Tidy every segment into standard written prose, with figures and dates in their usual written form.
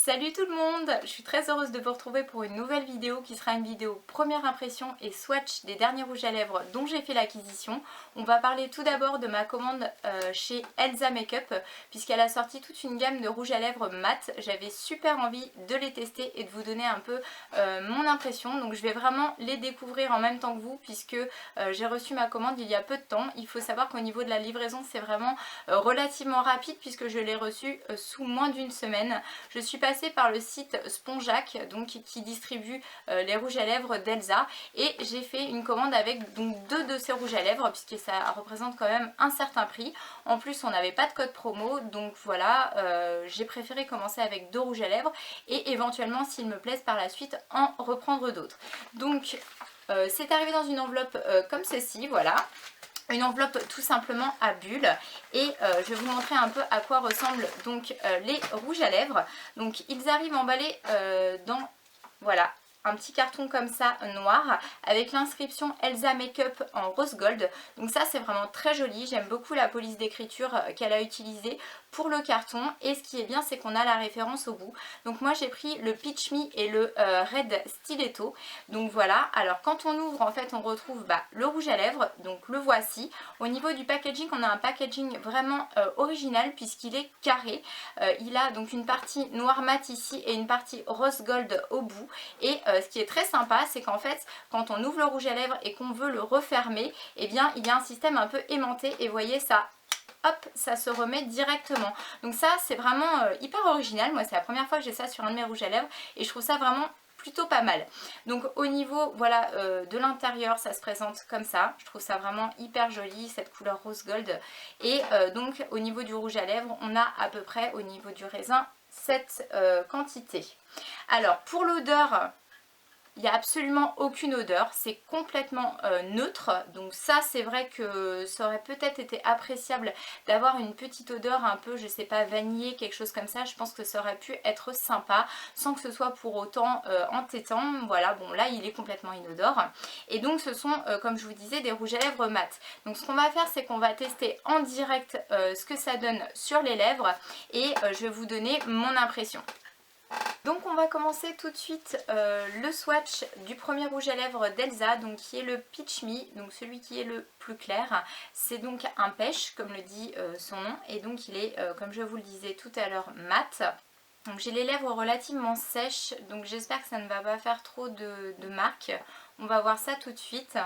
Salut tout le monde! Je suis très heureuse de vous retrouver pour une nouvelle vidéo qui sera une vidéo première impression et swatch des derniers rouges à lèvres dont j'ai fait l'acquisition. On va parler tout d'abord de ma commande chez Elsa Makeup puisqu'elle a sorti toute une gamme de rouges à lèvres mat. J'avais super envie de les tester et de vous donner un peu mon impression. Donc je vais vraiment les découvrir en même temps que vous puisque j'ai reçu ma commande il y a peu de temps. Il faut savoir qu'au niveau de la livraison c'est vraiment relativement rapide puisque je l'ai reçu sous moins d'une semaine. Je suis passée par le site Spongeac donc qui distribue les rouges à lèvres d'Elsa et j'ai fait une commande avec donc deux de ces rouges à lèvres puisque ça représente quand même un certain prix. En plus on n'avait pas de code promo donc voilà, j'ai préféré commencer avec deux rouges à lèvres et éventuellement s'ils me plaisent par la suite en reprendre d'autres. Donc c'est arrivé dans une enveloppe comme ceci, voilà. Une enveloppe tout simplement à bulles et je vais vous montrer un peu à quoi ressemblent donc les rouges à lèvres. Donc ils arrivent emballés dans, voilà, un petit carton comme ça noir avec l'inscription Elsa Makeup en rose gold. Donc ça c'est vraiment très joli, j'aime beaucoup la police d'écriture qu'elle a utilisée pour le carton et ce qui est bien c'est qu'on a la référence au bout. Donc moi j'ai pris le Peach Me et le Red Stiletto. Donc voilà, alors quand on ouvre en fait on retrouve le rouge à lèvres, donc le voici. Au niveau du packaging on a un packaging vraiment original puisqu'il est carré. Il a donc une partie noir mat ici et une partie rose gold au bout et ce qui est très sympa c'est qu'en fait quand on ouvre le rouge à lèvres et qu'on veut le refermer, eh bien il y a un système un peu aimanté et vous voyez ça, hop, ça se remet directement. Donc ça c'est vraiment hyper original, moi c'est la première fois que j'ai ça sur un de mes rouges à lèvres et je trouve ça vraiment plutôt pas mal. Donc au niveau voilà de l'intérieur ça se présente comme ça, je trouve ça vraiment hyper joli cette couleur rose gold et donc au niveau du rouge à lèvres on a à peu près au niveau du raisin cette quantité. Alors pour l'odeur, il n'y a absolument aucune odeur, c'est complètement neutre, donc ça c'est vrai que ça aurait peut-être été appréciable d'avoir une petite odeur un peu, je sais pas, vanillée, quelque chose comme ça, je pense que ça aurait pu être sympa, sans que ce soit pour autant entêtant. Voilà, bon là il est complètement inodore, et donc ce sont, comme je vous disais, des rouges à lèvres mat. Donc ce qu'on va faire c'est qu'on va tester en direct ce que ça donne sur les lèvres, et je vais vous donner mon impression. Donc on va commencer tout de suite le swatch du premier rouge à lèvres d'Elsa, donc qui est le Peach Me, donc celui qui est le plus clair. C'est donc un pêche comme le dit son nom et donc il est comme je vous le disais tout à l'heure mat. Donc j'ai les lèvres relativement sèches donc j'espère que ça ne va pas faire trop de marques. On va voir ça tout de suite.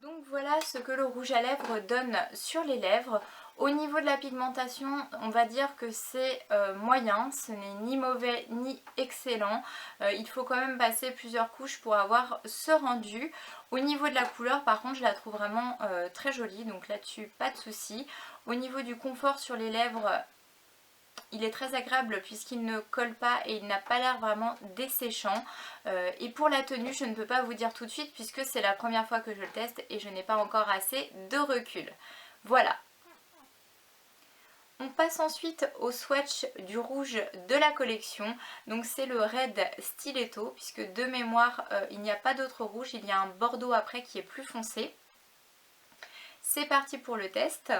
Donc voilà ce que le rouge à lèvres donne sur les lèvres. Au niveau de la pigmentation, on va dire que c'est moyen, ce n'est ni mauvais ni excellent. Il faut quand même passer plusieurs couches pour avoir ce rendu. Au niveau de la couleur par contre je la trouve vraiment très jolie, donc là-dessus pas de souci. Au niveau du confort sur les lèvres, il est très agréable puisqu'il ne colle pas et il n'a pas l'air vraiment desséchant. Et pour la tenue, je ne peux pas vous dire tout de suite puisque c'est la première fois que je le teste et je n'ai pas encore assez de recul. Voilà. On passe ensuite au swatch du rouge de la collection. Donc c'est le Red Stiletto puisque de mémoire il n'y a pas d'autre rouge. Il y a un bordeaux après qui est plus foncé. C'est parti pour le test.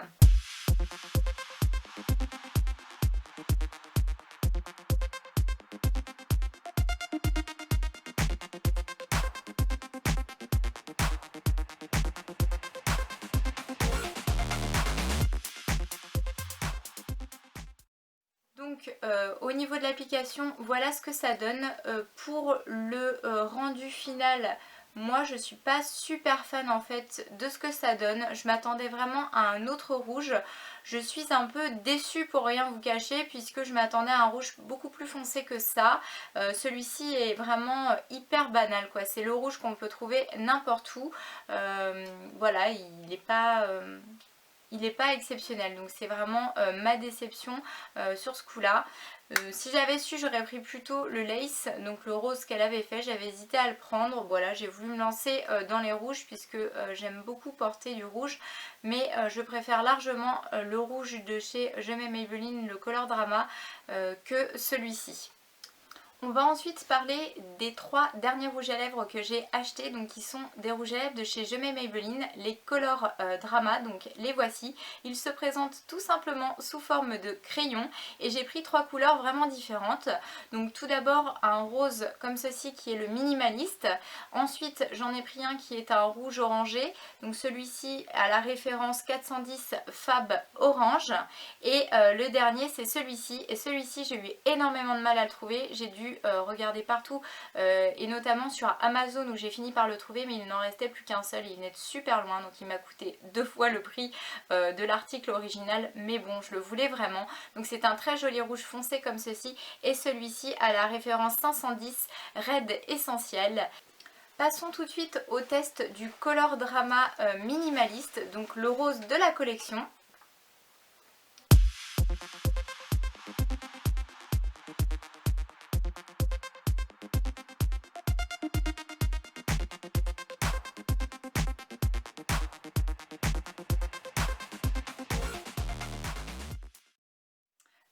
Donc au niveau de l'application, voilà ce que ça donne. Pour le rendu final, moi je suis pas super fan en fait de ce que ça donne. Je m'attendais vraiment à un autre rouge. Je suis un peu déçue pour rien vous cacher puisque je m'attendais à un rouge beaucoup plus foncé que ça. Celui-ci est vraiment hyper banal quoi. C'est le rouge qu'on peut trouver n'importe où. Voilà, il n'est pas... il n'est pas exceptionnel, donc c'est vraiment ma déception sur ce coup là. Si j'avais su, j'aurais pris plutôt le lace, donc le rose qu'elle avait fait. J'avais hésité à le prendre, voilà, j'ai voulu me lancer dans les rouges puisque j'aime beaucoup porter du rouge, mais je préfère largement le rouge de chez Je m'aime Maybelline, le Color Drama, que celui-ci. On va ensuite parler des 3 derniers rouges à lèvres que j'ai achetés, donc qui sont des rouges à lèvres de chez Je m'aime Maybelline, les Color Drama, donc les voici. Ils se présentent tout simplement sous forme de crayon et j'ai pris 3 couleurs vraiment différentes. Donc tout d'abord un rose comme ceci qui est le minimaliste, ensuite j'en ai pris un qui est un rouge orangé, donc celui-ci a la référence 410 Fab Orange, et le dernier c'est celui-ci, et celui-ci j'ai eu énormément de mal à le trouver, j'ai dû regarder partout et notamment sur Amazon où j'ai fini par le trouver, mais il n'en restait plus qu'un seul, il venait de super loin, donc il m'a coûté 2 fois le prix de l'article original, mais bon je le voulais vraiment. Donc c'est un très joli rouge foncé comme ceci, et celui-ci a la référence 510 Red Essentiel. Passons tout de suite au test du Color Drama minimaliste, donc le rose de la collection.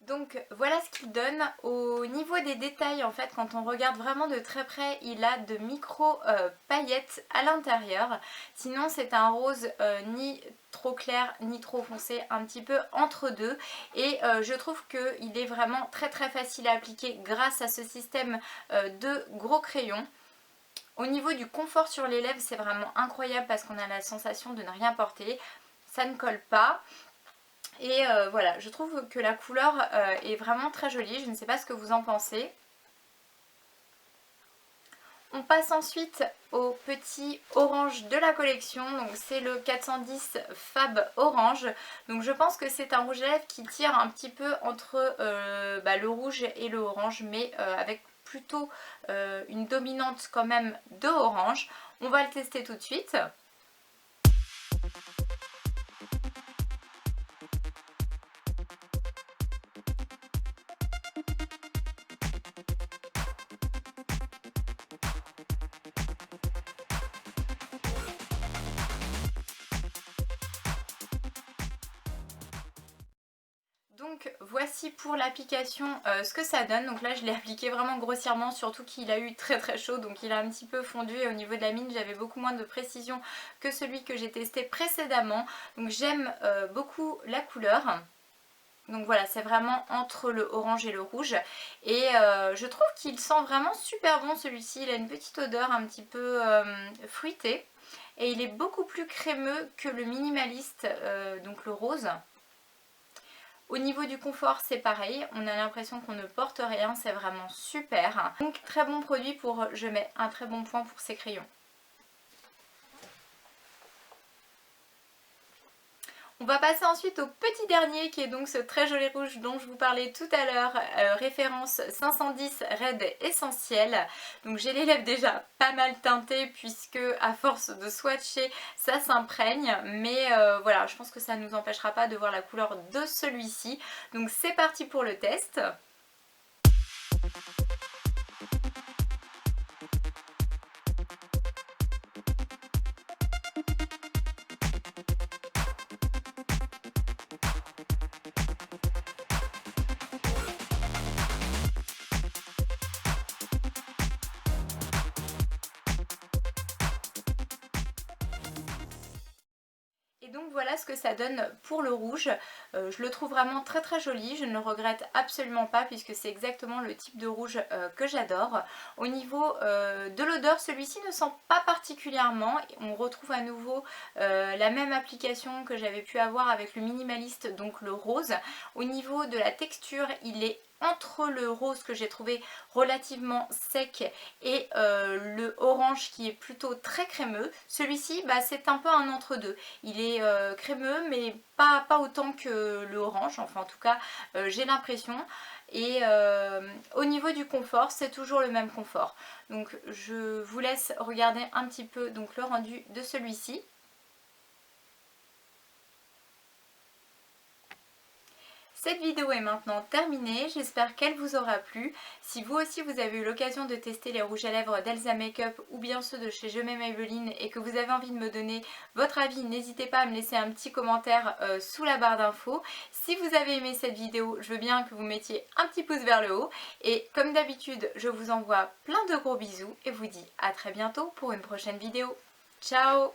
Donc voilà ce qu'il donne. Au niveau des détails, en fait, quand on regarde vraiment de très près, il a de micro paillettes à l'intérieur. Sinon c'est un rose ni trop clair ni trop foncé, un petit peu entre deux, et je trouve qu'il est vraiment très facile à appliquer grâce à ce système de gros crayons. Au niveau du confort sur les lèvres, c'est vraiment incroyable parce qu'on a la sensation de ne rien porter, ça ne colle pas. Et voilà, je trouve que la couleur est vraiment très jolie, je ne sais pas ce que vous en pensez. On passe ensuite au petit orange de la collection, donc c'est le 410 Fab Orange. Donc je pense que c'est un rouge à lèvres qui tire un petit peu entre le rouge et le orange, mais avec plutôt une dominante quand même de orange. On va le tester tout de suite. Donc voici pour l'application ce que ça donne. Donc là je l'ai appliqué vraiment grossièrement, surtout qu'il a eu très chaud, donc il a un petit peu fondu, et au niveau de la mine j'avais beaucoup moins de précision que celui que j'ai testé précédemment. Donc j'aime beaucoup la couleur. Donc voilà, c'est vraiment entre le orange et le rouge, et je trouve qu'il sent vraiment super bon celui-ci. Il a une petite odeur un petit peu fruitée, et il est beaucoup plus crémeux que le minimaliste, donc le rose. Au niveau du confort c'est pareil, on a l'impression qu'on ne porte rien, c'est vraiment super. Donc très bon produit pour, je mets un très bon point pour ces crayons. On va passer ensuite au petit dernier qui est donc ce très joli rouge dont je vous parlais tout à l'heure, référence 510 Red Essentiel. Donc j'ai les lèvres déjà pas mal teintées puisque à force de swatcher ça s'imprègne, mais voilà, je pense que ça ne nous empêchera pas de voir la couleur de celui-ci. Donc c'est parti pour le test. Et donc voilà ce que ça donne pour le rouge. Je le trouve vraiment très joli, je ne le regrette absolument pas puisque c'est exactement le type de rouge que j'adore. Au niveau de l'odeur, celui-ci ne sent pas particulièrement. On retrouve à nouveau la même application que j'avais pu avoir avec le minimaliste, donc le rose. Au niveau de la texture, il est entre le rose que j'ai trouvé relativement sec et le orange qui est plutôt très crémeux. Celui-ci c'est un peu un entre-deux, il est crémeux mais pas autant que le orange, enfin en tout cas j'ai l'impression. Et au niveau du confort, c'est toujours le même confort. Donc je vous laisse regarder un petit peu donc le rendu de celui-ci. Cette vidéo est maintenant terminée, j'espère qu'elle vous aura plu. Si vous aussi vous avez eu l'occasion de tester les rouges à lèvres d'Elsa Makeup ou bien ceux de chez Je m'aime Maybelline et que vous avez envie de me donner votre avis, n'hésitez pas à me laisser un petit commentaire sous la barre d'infos. Si vous avez aimé cette vidéo, je veux bien que vous mettiez un petit pouce vers le haut. Et comme d'habitude, je vous envoie plein de gros bisous et vous dis à très bientôt pour une prochaine vidéo. Ciao!